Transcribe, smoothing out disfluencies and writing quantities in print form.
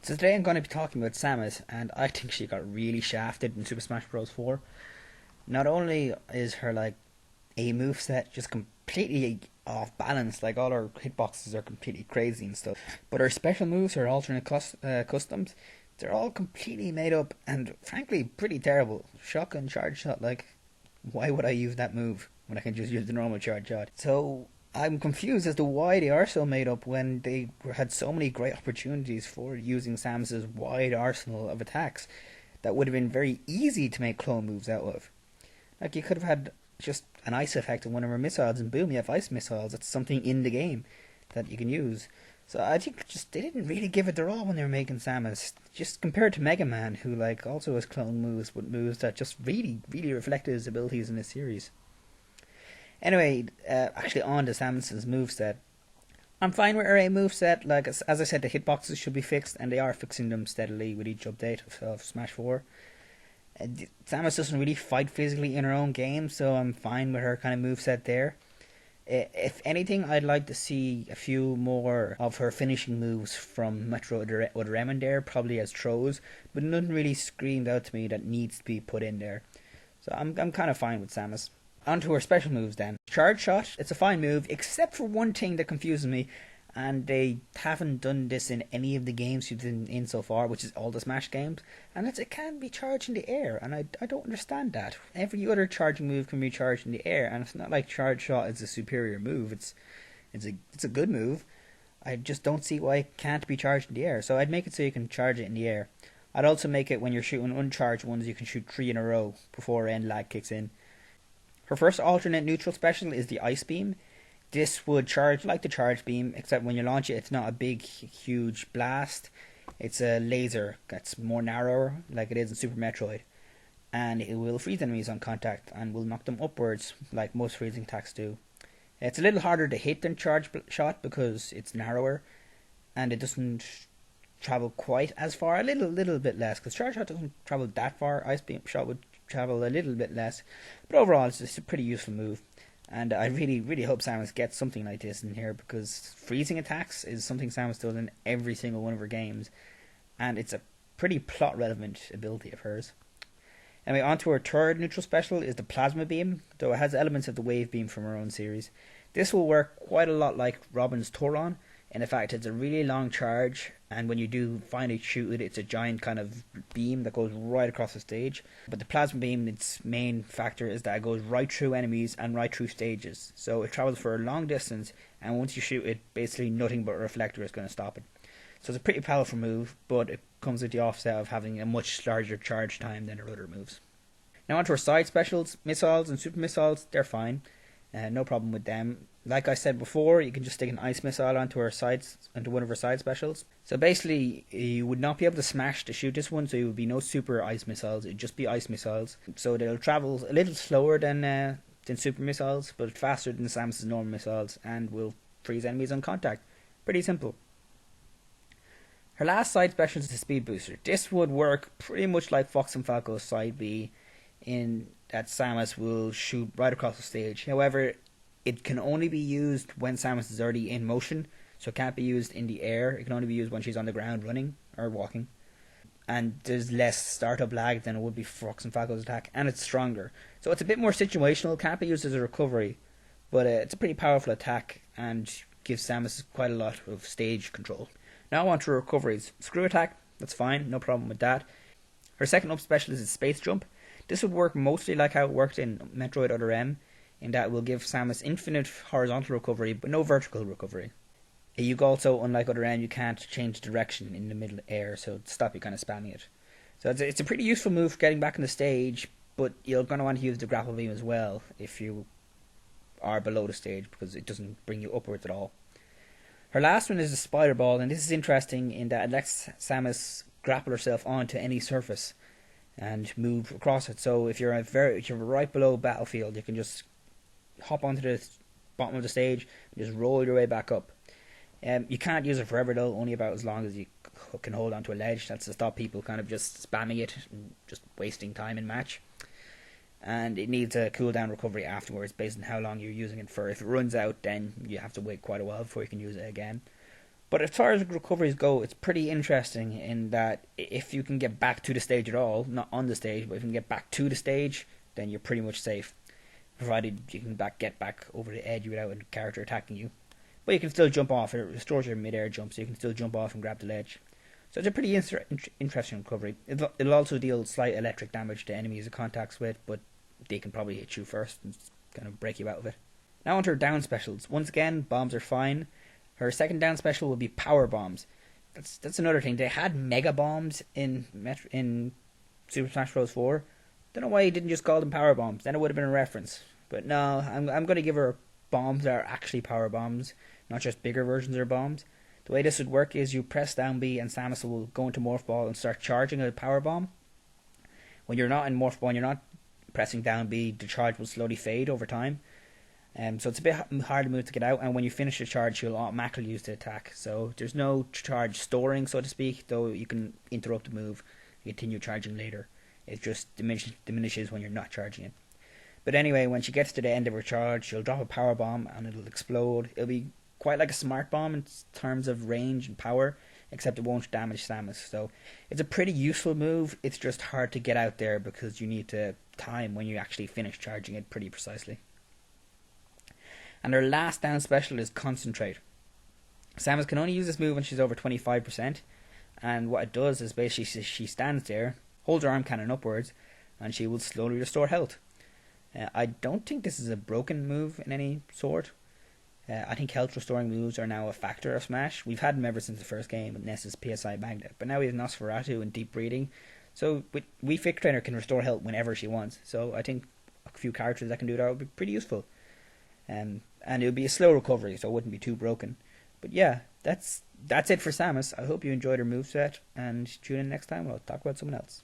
So today I'm going to be talking about Samus, and I think she got really shafted in Super Smash Bros. 4. Not only is her A moveset just completely off balance, like all her hitboxes are completely crazy and stuff, but her special moves, her alternate customs, they're all completely made up and frankly pretty terrible. Shotgun charge shot, why would I use that move when I can just use the normal charge shot? So I'm confused as to why they are so made up when they had so many great opportunities for using Samus's wide arsenal of attacks that would have been very easy to make clone moves out of. Like, you could have had just an ice effect on one of her missiles and boom, you have ice missiles. That's something in the game that you can use. So I think just they didn't really give it their all when they were making Samus. Just compared to Mega Man, who also has clone moves, but moves that just really, really reflected his abilities in this series. Anyway, actually on to Samus's moveset. I'm fine with her A moveset. As I said, the hitboxes should be fixed, and they are fixing them steadily with each update of Smash 4. Samus doesn't really fight physically in her own game, so I'm fine with her kind of moveset there. If anything, I'd like to see a few more of her finishing moves from Metroid Other M in there, probably as throws, but nothing really screamed out to me that needs to be put in there. So I'm kind of fine with Samus. On to her special moves then. Charge Shot, it's a fine move, except for one thing that confuses me, and they haven't done this in any of the games you've been in so far, which is all the Smash games, and that's it can be charged in the air, and I don't understand that. Every other charging move can be charged in the air, and it's not like Charge Shot is a superior move, it's a good move. I just don't see why it can't be charged in the air, so I'd make it so you can charge it in the air. I'd also make it when you're shooting uncharged ones, you can shoot 3 in a row before end lag kicks in. Her first alternate neutral special is the Ice Beam. This would charge like the Charge Beam, except when you launch it, it's not a big, huge blast. It's a laser that's more narrower, like it is in Super Metroid. And it will freeze enemies on contact, and will knock them upwards, like most freezing attacks do. It's a little harder to hit than Charge Shot, because it's narrower, and it doesn't travel quite as far, a little bit less, because Charge Shot doesn't travel that far. Ice Beam Shot would travel a little bit less, but overall it's just a pretty useful move, and I really hope Samus gets something like this in here, because freezing attacks is something Samus does in every single one of her games, and it's a pretty plot relevant ability of hers. Anyway, on to her third neutral special is the Plasma Beam, though it has elements of the Wave Beam from her own series. This will work quite a lot like Robin's Turon. In fact, it's a really long charge, and when you do finally shoot it, it's a giant kind of beam that goes right across the stage. But the Plasma Beam, its main factor is that it goes right through enemies and right through stages. So it travels for a long distance, and once you shoot it, basically nothing but a reflector is going to stop it. So it's a pretty powerful move, but it comes with the offset of having a much larger charge time than her other moves. Now onto her side specials. Missiles and super missiles, they're fine. No problem with them. Like I said before, you can just stick an ice missile onto one of her side specials. So basically, you would not be able to smash to shoot this one, so it would be no super ice missiles, it'd just be ice missiles. So they'll travel a little slower than super missiles, but faster than Samus's normal missiles, and will freeze enemies on contact. Pretty simple. Her last side special is the Speed Booster. This would work pretty much like Fox and Falco's side B, in that Samus will shoot right across the stage. However, it can only be used when Samus is already in motion, so it can't be used in the air. It can only be used when she's on the ground running or walking. And there's less startup lag than it would be for Fox and Falco's attack, and it's stronger. So it's a bit more situational, it can't be used as a recovery, but it's a pretty powerful attack and gives Samus quite a lot of stage control. Now on to recoveries. Screw attack, that's fine, no problem with that. Her second up special is Space Jump. This would work mostly like how it worked in Metroid Other M, in that it will give Samus infinite horizontal recovery, but no vertical recovery. You also, unlike Other M, you can't change direction in the middle air, so to stop you kind of spamming it. So it's a pretty useful move for getting back on the stage, but you're going to want to use the grapple beam as well if you are below the stage, because it doesn't bring you upwards at all. Her last one is the Spider Ball, and this is interesting in that it lets Samus grapple herself onto any surface and move across it. So if you're right below battlefield, you can just hop onto the bottom of the stage and just roll your way back up. You can't use it forever though, only about as long as you can hold onto a ledge. That's to stop people kind of just spamming it and just wasting time in match. And it needs a cooldown recovery afterwards based on how long you're using it for. If it runs out, then you have to wait quite a while before you can use it again. But as far as recoveries go, it's pretty interesting in that if you can get back to the stage at all, not on the stage, but if you can get back to the stage, then you're pretty much safe, provided you can get back over the edge without a character attacking you. But you can still jump off. It restores your mid-air jump, so you can still jump off and grab the ledge. So it's a pretty interesting recovery. It'll also deal slight electric damage to enemies it contacts with, but they can probably hit you first and kind of break you out of it. Now onto her down specials. Once again, bombs are fine. Her second down special will be power bombs. That's another thing. They had mega bombs in Super Smash Bros. 4. Don't know why he didn't just call them power bombs. Then it would have been a reference. But no, I'm going to give her bombs that are actually power bombs, not just bigger versions of bombs. The way this would work is you press down B and Samus will go into Morph Ball and start charging a power bomb. When you're not in Morph Ball and you're not pressing down B, the charge will slowly fade over time. So it's a bit hard to move to get out, and when you finish the charge, you'll automatically use the attack. So there's no charge storing, so to speak, though you can interrupt the move and continue charging later. It just diminishes when you're not charging it. But anyway, when she gets to the end of her charge, she'll drop a power bomb and it'll explode. It'll be quite like a smart bomb in terms of range and power, except it won't damage Samus. So it's a pretty useful move. It's just hard to get out there because you need to time when you actually finish charging it pretty precisely. And her last down special is Concentrate. Samus can only use this move when she's over 25%, and what it does is basically she stands there, holds her arm cannon upwards, and she will slowly restore health. I don't think this is a broken move in any sort. I think health restoring moves are now a factor of Smash. We've had them ever since the first game with Ness's PSI Magnet, but now we have Nosferatu and Deep Breathing, so Wii Fit Trainer can restore health whenever she wants. So I think a few characters that can do that would be pretty useful. And it would be a slow recovery, so it wouldn't be too broken. But yeah, that's it for Samus. I hope you enjoyed her moveset, and tune in next time. I'll talk about someone else.